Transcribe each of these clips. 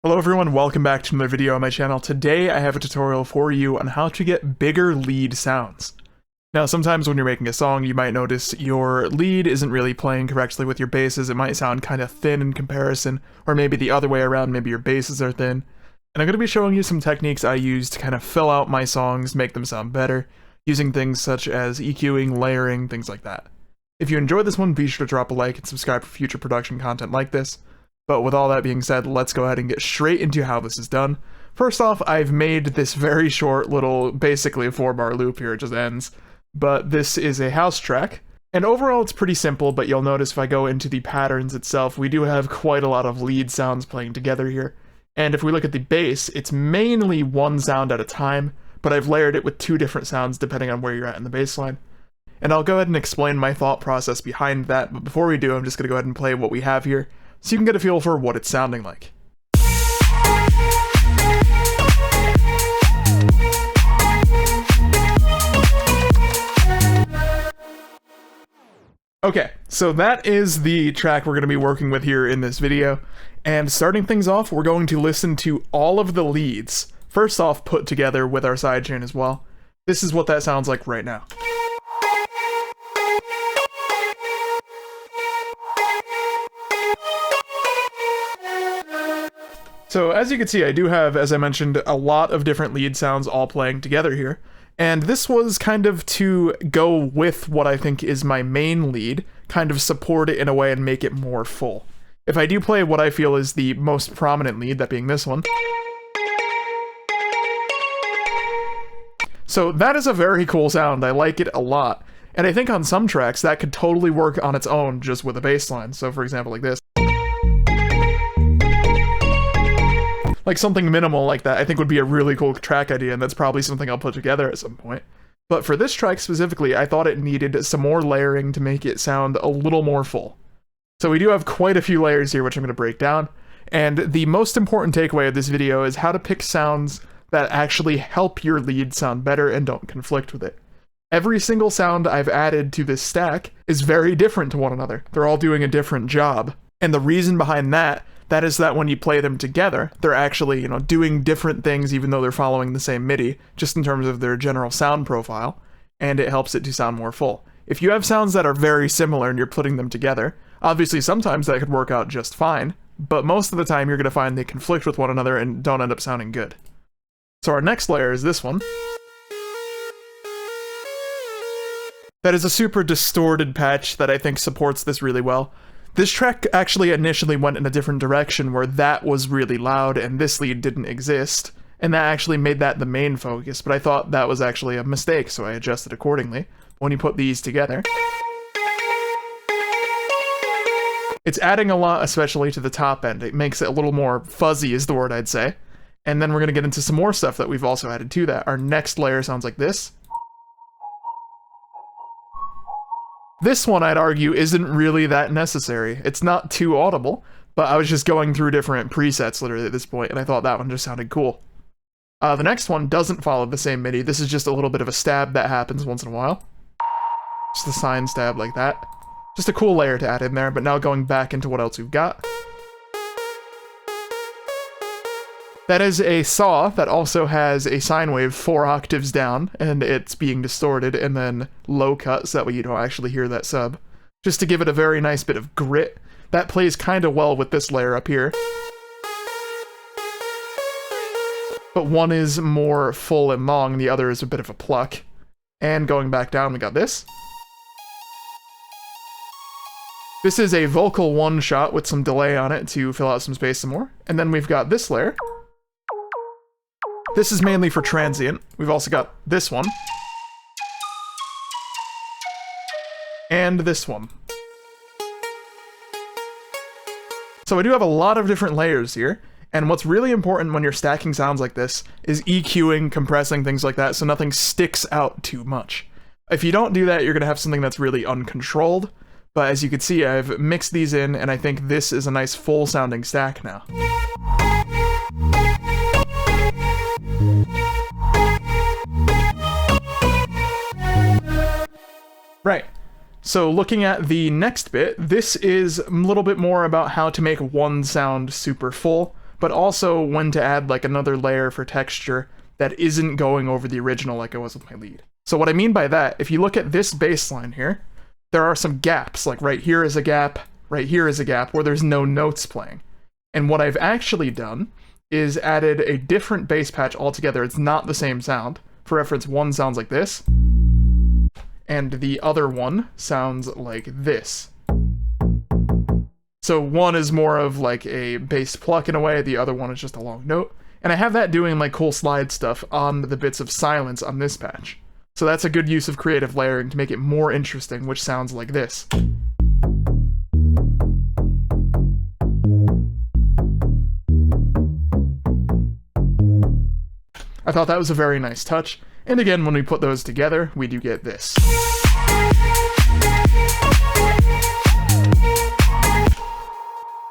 Hello everyone, welcome back to another video on my channel. Today I have a tutorial for you on how to get bigger lead sounds. Now sometimes when you're making a song you might notice your lead isn't really playing correctly with your basses. It might sound kind of thin in comparison, or maybe the other way around, maybe your basses are thin. And I'm going to be showing you some techniques I use to kind of fill out my songs, make them sound better, using things such as EQing, layering, things like that. If you enjoyed this one, be sure to drop a like and subscribe for future production content like this. But with all that being said, let's go ahead and get straight into how this is done. First off, I've made this very short little, basically a 4-bar loop here, it just ends. But this is a house track. And overall it's pretty simple, but you'll notice if I go into the patterns itself, we do have quite a lot of lead sounds playing together here. And if we look at the bass, it's mainly one sound at a time, but I've layered it with 2 different sounds depending on where you're at in the bass line. And I'll go ahead and explain my thought process behind that, but before we do, I'm just going to go ahead and play what we have here, so you can get a feel for what it's sounding like. Okay, so that is the track we're going to be working with here in this video, and starting things off, we're going to listen to all of the leads, first off put together with our sidechain as well. This is what that sounds like right now. So as you can see, I do have, as I mentioned, a lot of different lead sounds all playing together here. And this was kind of to go with what I think is my main lead, kind of support it in a way and make it more full. If I do play what I feel is the most prominent lead, that being this one. So that is a very cool sound, I like it a lot. And I think on some tracks that could totally work on its own just with a bass line. So for example like this. Like something minimal like that I think would be a really cool track idea, and that's probably something I'll put together at some point. But for this track specifically, I thought it needed some more layering to make it sound a little more full. So we do have quite a few layers here which I'm going to break down, and the most important takeaway of this video is how to pick sounds that actually help your lead sound better and don't conflict with it. Every single sound I've added to this stack is very different to one another. They're all doing a different job. And the reason behind that is that when you play them together, they're actually, doing different things even though they're following the same MIDI, just in terms of their general sound profile, and it helps it to sound more full. If you have sounds that are very similar and you're putting them together, obviously sometimes that could work out just fine, but most of the time you're going to find they conflict with one another and don't end up sounding good. So our next layer is this one. That is a super distorted patch that I think supports this really well. This track actually initially went in a different direction where that was really loud and this lead didn't exist, and that actually made that the main focus, but I thought that was actually a mistake, so I adjusted accordingly. When you put these together, it's adding a lot, especially to the top end. It makes it a little more fuzzy is the word I'd say. And then we're going to get into some more stuff that we've also added to that. Our next layer sounds like this. This one, I'd argue, isn't really that necessary. It's not too audible, but I was just going through different presets literally at this point, and I thought that one just sounded cool. The next one doesn't follow the same MIDI. This is just a little bit of a stab that happens once in a while. Just a sine stab like that. Just a cool layer to add in there, but now going back into what else we've got. That is a saw that also has a sine wave 4 octaves down, and it's being distorted, and then low cut so that way you don't actually hear that sub. Just to give it a very nice bit of grit. That plays kind of well with this layer up here. But one is more full and long, and the other is a bit of a pluck. And going back down, we got this. This is a vocal one shot with some delay on it to fill out some space some more. And then we've got this layer. This is mainly for transient. We've also got this one. And this one. So I do have a lot of different layers here, and what's really important when you're stacking sounds like this is EQing, compressing, things like that, so nothing sticks out too much. If you don't do that, you're going to have something that's really uncontrolled, but as you can see, I've mixed these in, and I think this is a nice full-sounding stack now. Right. So looking at the next bit, this is a little bit more about how to make one sound super full, but also when to add like another layer for texture that isn't going over the original like I was with my lead. So what I mean by that, if you look at this bass line here, there are some gaps, like right here is a gap, right here is a gap where there's no notes playing. And what I've actually done is added a different bass patch altogether. It's not the same sound. For reference, one sounds like this, and the other one sounds like this. So one is more of like a bass pluck in a way, the other one is just a long note. And I have that doing like cool slide stuff on the bits of silence on this patch. So that's a good use of creative layering to make it more interesting, which sounds like this. I thought that was a very nice touch, and again, when we put those together, we do get this.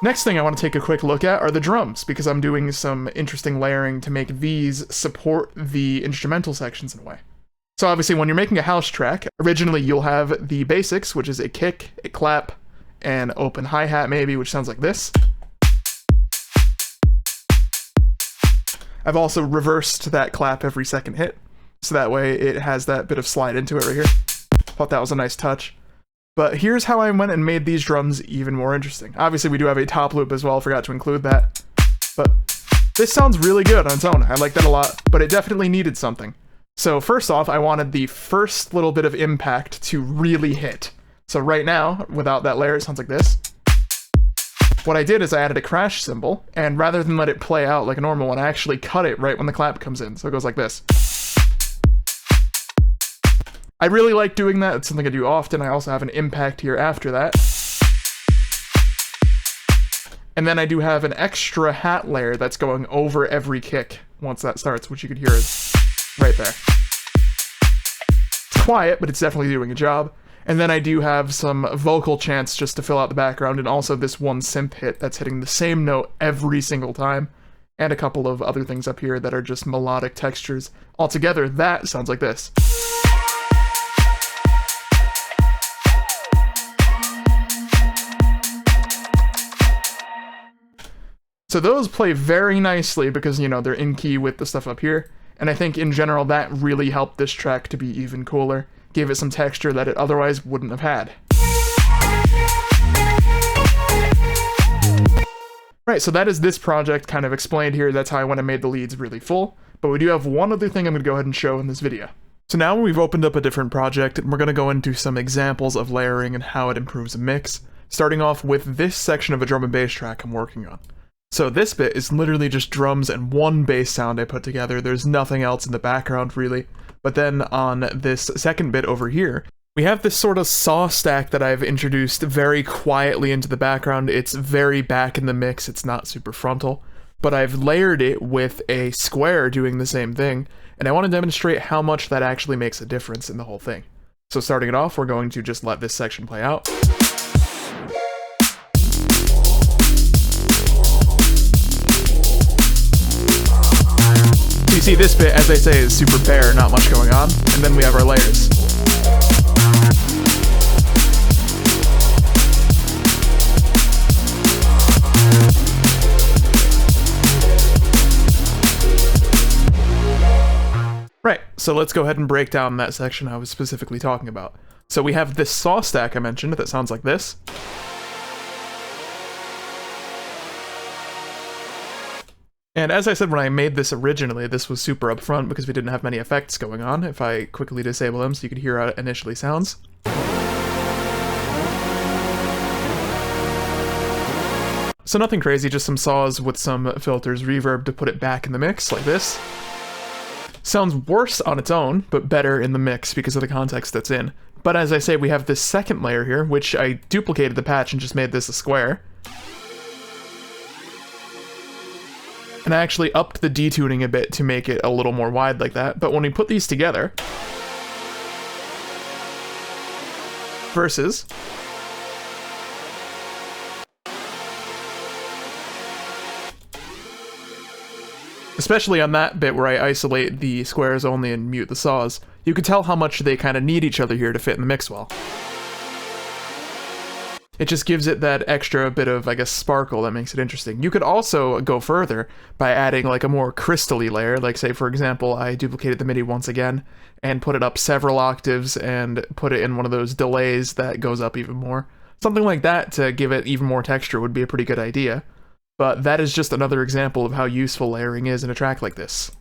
Next thing I want to take a quick look at are the drums, because I'm doing some interesting layering to make these support the instrumental sections in a way. So obviously when you're making a house track, originally you'll have the basics, which is a kick, a clap, and open hi-hat maybe, which sounds like this. I've also reversed that clap every second hit, so that way it has that bit of slide into it right here. Thought that was a nice touch. But here's how I went and made these drums even more interesting. Obviously we do have a top loop as well, forgot to include that. But this sounds really good on its own, I like that a lot, but it definitely needed something. So first off, I wanted the first little bit of impact to really hit. So right now, without that layer, it sounds like this. What I did is I added a crash cymbal, and rather than let it play out like a normal one, I actually cut it right when the clap comes in, so it goes like this. I really like doing that, it's something I do often. I also have an impact here after that. And then I do have an extra hat layer that's going over every kick once that starts, which you could hear is right there. It's quiet, but it's definitely doing a job. And then I do have some vocal chants just to fill out the background, and also this one synth hit that's hitting the same note every single time, and a couple of other things up here that are just melodic textures. Altogether, that sounds like this. So those play very nicely because, you know, they're in key with the stuff up here, and I think in general that really helped this track to be even cooler. Gave it some texture that it otherwise wouldn't have had. Right, so that is this project kind of explained here. That's how I went and made the leads really full. But we do have one other thing I'm going to go ahead and show in this video. So now we've opened up a different project, and we're going to go into some examples of layering and how it improves a mix, starting off with this section of a drum and bass track I'm working on. So this bit is literally just drums and one bass sound I put together. There's nothing else in the background really. But then on this second bit over here, we have this sort of saw stack that I've introduced very quietly into the background. It's very back in the mix, it's not super frontal, but I've layered it with a square doing the same thing, and I want to demonstrate how much that actually makes a difference in the whole thing. So starting it off, we're going to just let this section play out. You see this bit, as I say, is super bare, not much going on, and then we have our layers. Right, so let's go ahead and break down that section I was specifically talking about. So we have this saw stack I mentioned that sounds like this. And as I said when I made this originally, this was super upfront because we didn't have many effects going on. If I quickly disable them so you could hear how it initially sounds. So nothing crazy, just some saws with some filters, reverb to put it back in the mix, like this. Sounds worse on its own, but better in the mix because of the context that's in. But as I say, we have this second layer here, which I duplicated the patch and just made this a square. And I actually upped the detuning a bit to make it a little more wide like that. But when we put these together, versus especially on that bit where I isolate the squares only and mute the saws, you can tell how much they kind of need each other here to fit in the mix well. It just gives it that extra bit of, I guess, sparkle that makes it interesting. You could also go further by adding like a more crystal-y layer. Like say, for example, I duplicated the MIDI once again and put it up several octaves and put it in one of those delays that goes up even more. Something like that to give it even more texture would be a pretty good idea. But that is just another example of how useful layering is in a track like this.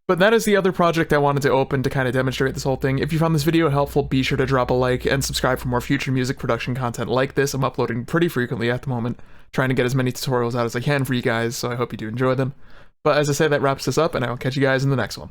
But that is the other project I wanted to open to kind of demonstrate this whole thing. If you found this video helpful, be sure to drop a like and subscribe for more future music production content like this. I'm uploading pretty frequently at the moment, trying to get as many tutorials out as I can for you guys, so I hope you do enjoy them. But as I say, that wraps this up, and I will catch you guys in the next one.